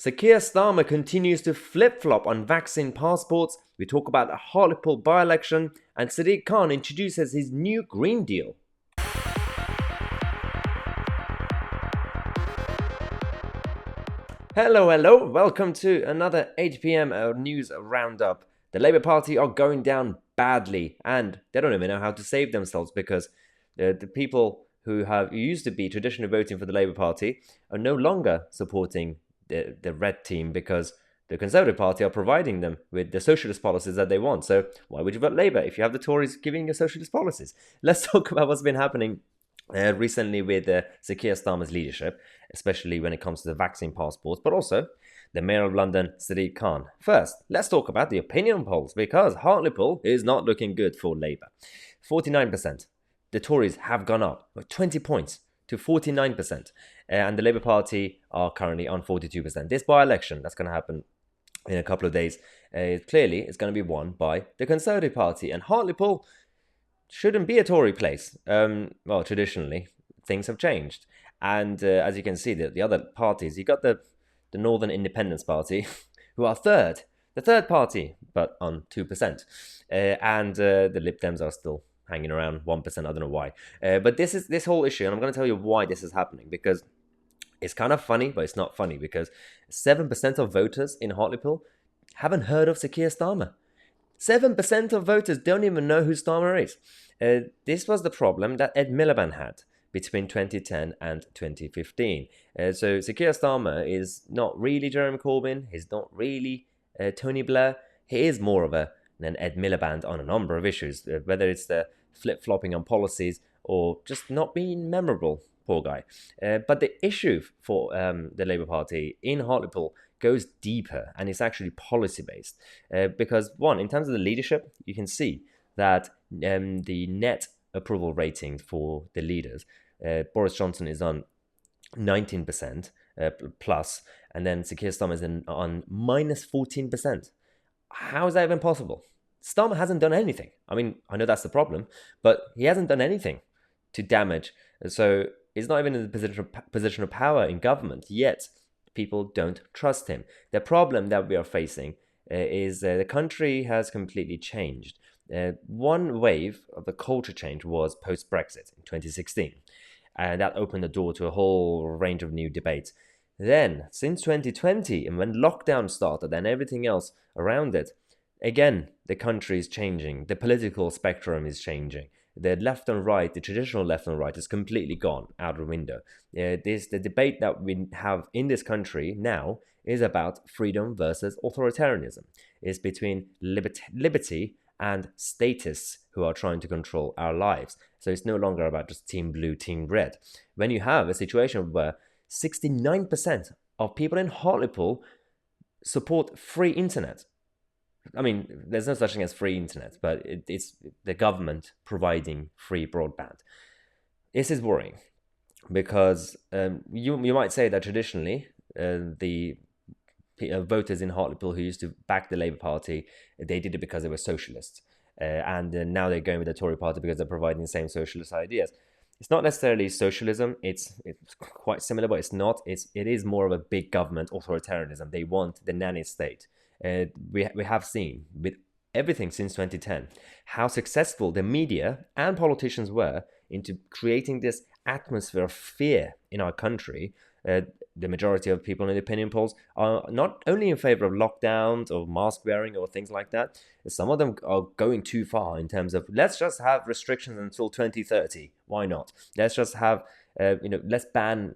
Sir Keir Starmer continues to flip-flop on vaccine passports. We talk about a Hartlepool by-election, and Sadiq Khan introduces his new Green Deal. Hello, welcome to another 8 p.m. news roundup. The Labour Party are going down badly, and they don't even know how to save themselves because the people who used to be traditionally voting for the Labour Party are no longer supporting the Red team because the Conservative Party are providing them with the socialist policies that they want. So why would you vote Labour if you have the Tories giving you socialist policies? Let's talk about what's been happening recently with Sir Keir Starmer's leadership, especially when it comes to the vaccine passports, but also the Mayor of London, Sadiq Khan. First, let's talk about the opinion polls, because Hartlepool is not looking good for Labour. 49%. The Tories have gone up 20 points to 49%, and the Labour Party are currently on 42%. This by-election that's going to happen in a couple of days, clearly is going to be won by the Conservative Party, and Hartlepool shouldn't be a Tory place. Well, traditionally, things have changed. And as you can see, the other parties, you got the Northern Independence Party, who are the third party, but on 2%. And the Lib Dems are still hanging around 1%, I don't know why. But this whole issue, and I'm going to tell you why this is happening, because it's kind of funny, but it's not funny, because 7% of voters in Hartlepool haven't heard of Sir Keir Starmer. 7% of voters don't even know who Starmer is. This was the problem that Ed Miliband had between 2010 and 2015. So Sir Keir Starmer is not really Jeremy Corbyn. He's not really Tony Blair. He is more of an Ed Miliband on a number of issues, whether it's the flip-flopping on policies or just not being memorable, poor guy. But the issue for the Labour Party in Hartlepool goes deeper, and it's actually policy-based. Because, one, in terms of the leadership, you can see that the net approval rating for the leaders, Boris Johnson is on 19% plus, and then Sir Keir Starmer is on minus 14%. How is that even possible? Starmer hasn't done anything. I mean, I know that's the problem, but he hasn't done anything to damage. So he's not even in the position of power in government, yet people don't trust him. The problem that we are facing is the country has completely changed. One wave of the culture change was post-Brexit in 2016, and that opened the door to a whole range of new debates. Then, since 2020, and when lockdown started and everything else around it, again, the country is changing. The political spectrum is changing. The left and right, the traditional left and right, is completely gone out of the window. The debate that we have in this country now is about freedom versus authoritarianism. It's between liberty and statists who are trying to control our lives. So it's no longer about just team blue, team red. When you have a situation where 69% of people in Hartlepool support free internet. I mean, there's no such thing as free internet, but it's the government providing free broadband. This is worrying because you might say that traditionally the voters in Hartlepool who used to back the Labour Party, they did it because they were socialists. And now they're going with the Tory Party because they're providing the same socialist ideas. It's not necessarily socialism. It's quite similar, but it's not. It is more of a big government authoritarianism. They want the nanny state. We have seen with everything since 2010 how successful the media and politicians were into creating this atmosphere of fear in our country. The majority of people in the opinion polls are not only in favor of lockdowns or mask wearing or things like that. Some of them are going too far in terms of let's just have restrictions until 2030. Why not? Let's just have let's ban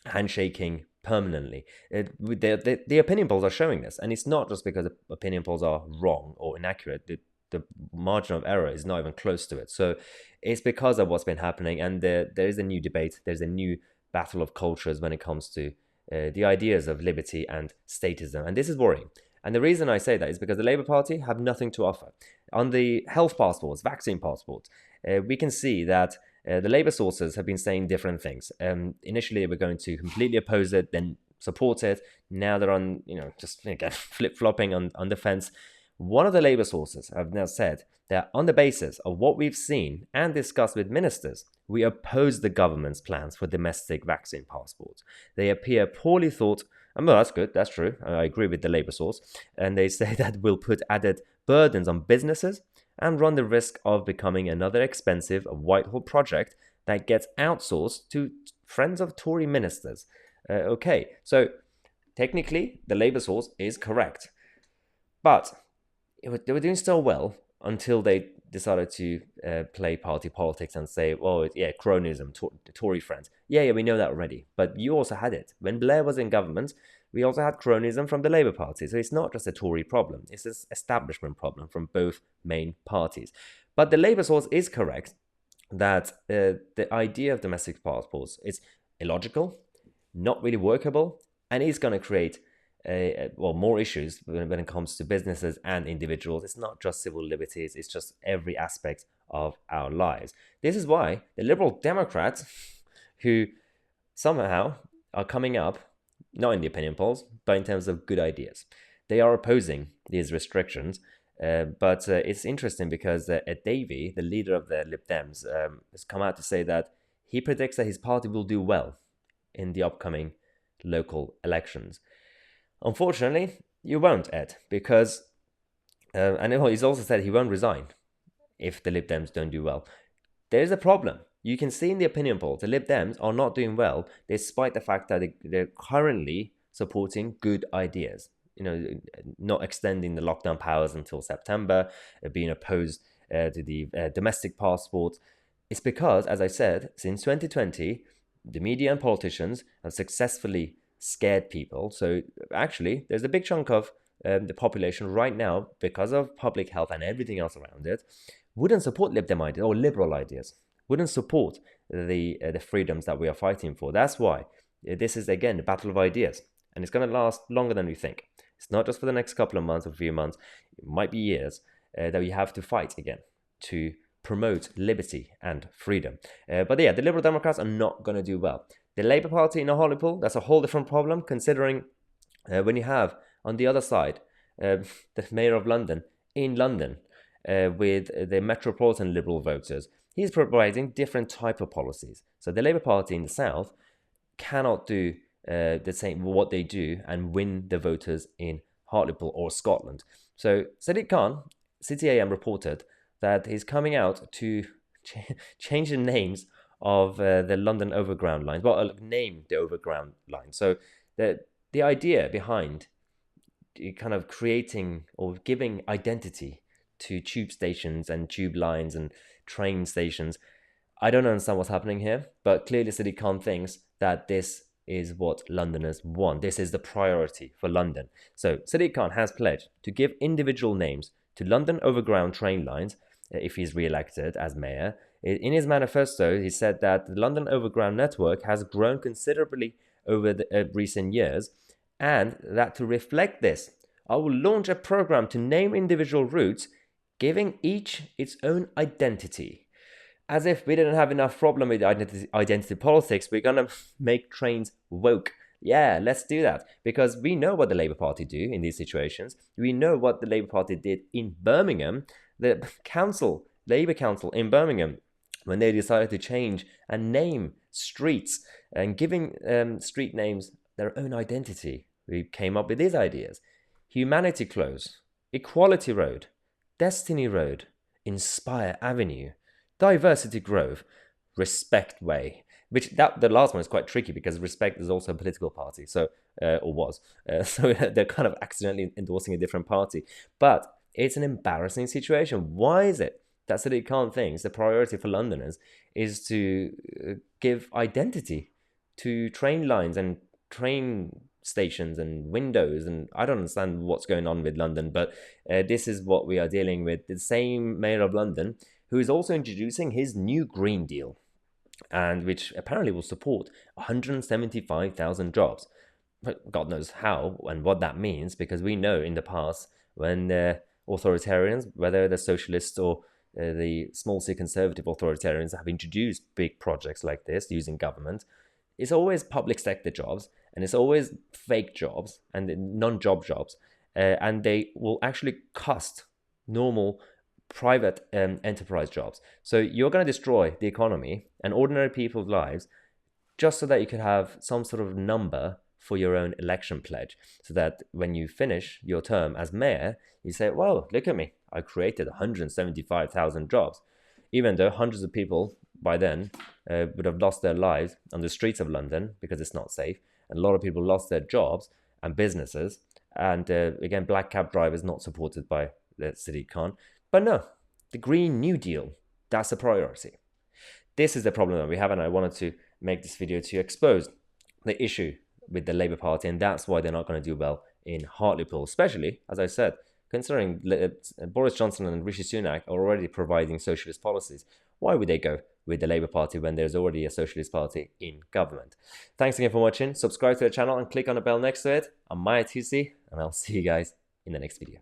handshaking permanently. The opinion polls are showing this, and it's not just because the opinion polls are wrong or inaccurate. The margin of error is not even close to it. So it's because of what's been happening, and there is a new debate. There's a new battle of cultures when it comes to the ideas of liberty and statism, and this is worrying. And the reason I say that is because the Labour Party have nothing to offer. On the health passports, vaccine passports, we can see that the Labour sources have been saying different things. Initially, they were going to completely oppose it, then support it. Now they're on, just again, flip-flopping on the fence. One of the Labour sources have now said that on the basis of what we've seen and discussed with ministers, we oppose the government's plans for domestic vaccine passports. They appear poorly thought And well, that's good. That's true. I agree with the Labour source. And they say that will put added burdens on businesses and run the risk of becoming another expensive Whitehall project that gets outsourced to friends of Tory ministers. Okay, so technically, the Labour source is correct. But they were doing so well until they decided to play party politics and say, well, yeah, cronyism, Tory friends. Yeah, we know that already. But you also had it. When Blair was in government, we also had cronyism from the Labour Party. So it's not just a Tory problem. It's an establishment problem from both main parties. But the Labour source is correct that the idea of domestic passports is illogical, not really workable, and is going to create more issues when it comes to businesses and individuals. It's not just civil liberties, it's just every aspect of our lives. This is why the Liberal Democrats, who somehow are coming up, not in the opinion polls, but in terms of good ideas, they are opposing these restrictions. But it's interesting because Ed Davey, the leader of the Lib Dems, has come out to say that he predicts that his party will do well in the upcoming local elections. Unfortunately, you won't, Ed, because, and he's also said he won't resign if the Lib Dems don't do well. There's a problem. You can see in the opinion poll, the Lib Dems are not doing well, despite the fact that they're currently supporting good ideas. Not extending the lockdown powers until September, being opposed to the domestic passport. It's because, as I said, since 2020, the media and politicians have successfully scared people. So actually, there's a big chunk of the population right now, because of public health and everything else around it, wouldn't support Lib Dem ideas or liberal ideas, wouldn't support the freedoms that we are fighting for. That's why this is, again, a battle of ideas. And it's going to last longer than we think. It's not just for the next couple of months or few months. It might be years that we have to fight again to promote liberty and freedom. But yeah, the Liberal Democrats are not going to do well. The Labour Party in Hartlepool, that's a whole different problem, considering when you have on the other side the Mayor of London in London with the Metropolitan Liberal voters. He's providing different type of policies. So the Labour Party in the south cannot do the same what they do and win the voters in Hartlepool or Scotland. So Sadiq Khan, City AM reported that he's coming out to change the names of the London Overground lines. Well, name the Overground line. So the idea behind kind of creating or giving identity to tube stations and tube lines and train stations, I don't understand what's happening here, but clearly Sadiq Khan thinks that this is what Londoners want. This is the priority for London. So Sadiq Khan has pledged to give individual names to London Overground train lines if he's re-elected as mayor. In his manifesto, he said that the London Overground network has grown considerably over the recent years, and that to reflect this, I will launch a program to name individual routes, giving each its own identity. As if we didn't have enough problem with identity politics, we're going to make trains woke. Yeah, let's do that. Because we know what the Labour Party do in these situations. We know what the Labour Party did in Birmingham. The Labour Council in Birmingham, when they decided to change and name streets and giving street names their own identity. We came up with these ideas. Humanity Close, Equality Road, Destiny Road, Inspire Avenue, Diversity Grove, Respect Way, which the last one is quite tricky because Respect is also a political party, so or was, so they're kind of accidentally endorsing a different party. But it's an embarrassing situation. Why is it that Sadiq Khan thinks the priority for Londoners is to give identity to train lines and train stations and windows? And I don't understand what's going on with London, but this is what we are dealing with. The same mayor of London who is also introducing his new Green Deal, and which apparently will support 175,000 jobs. But God knows how and what that means, because we know in the past when authoritarians, whether the socialists or the small c conservative authoritarians, have introduced big projects like this using government, it's always public sector jobs, and it's always fake jobs and non-job jobs, and they will actually cost normal private enterprise jobs. So you're going to destroy the economy and ordinary people's lives just so that you could have some sort of number for your own election pledge, so that when you finish your term as mayor, you say, "Well, look at me, I created 175,000 jobs," even though hundreds of people by then would have lost their lives on the streets of London because it's not safe, and a lot of people lost their jobs and businesses. And again, black cab drivers not supported by the city con. But no, the Green New Deal, that's a priority. This is the problem that we have, and I wanted to make this video to expose the issue with the Labour Party, and that's why they're not going to do well in Hartlepool, especially, as I said, considering Boris Johnson and Rishi Sunak are already providing socialist policies. Why would they go with the Labour Party when there's already a socialist party in government? Thanks again for watching. Subscribe to the channel and click on the bell next to it. I'm Tousi, and I'll see you guys in the next video.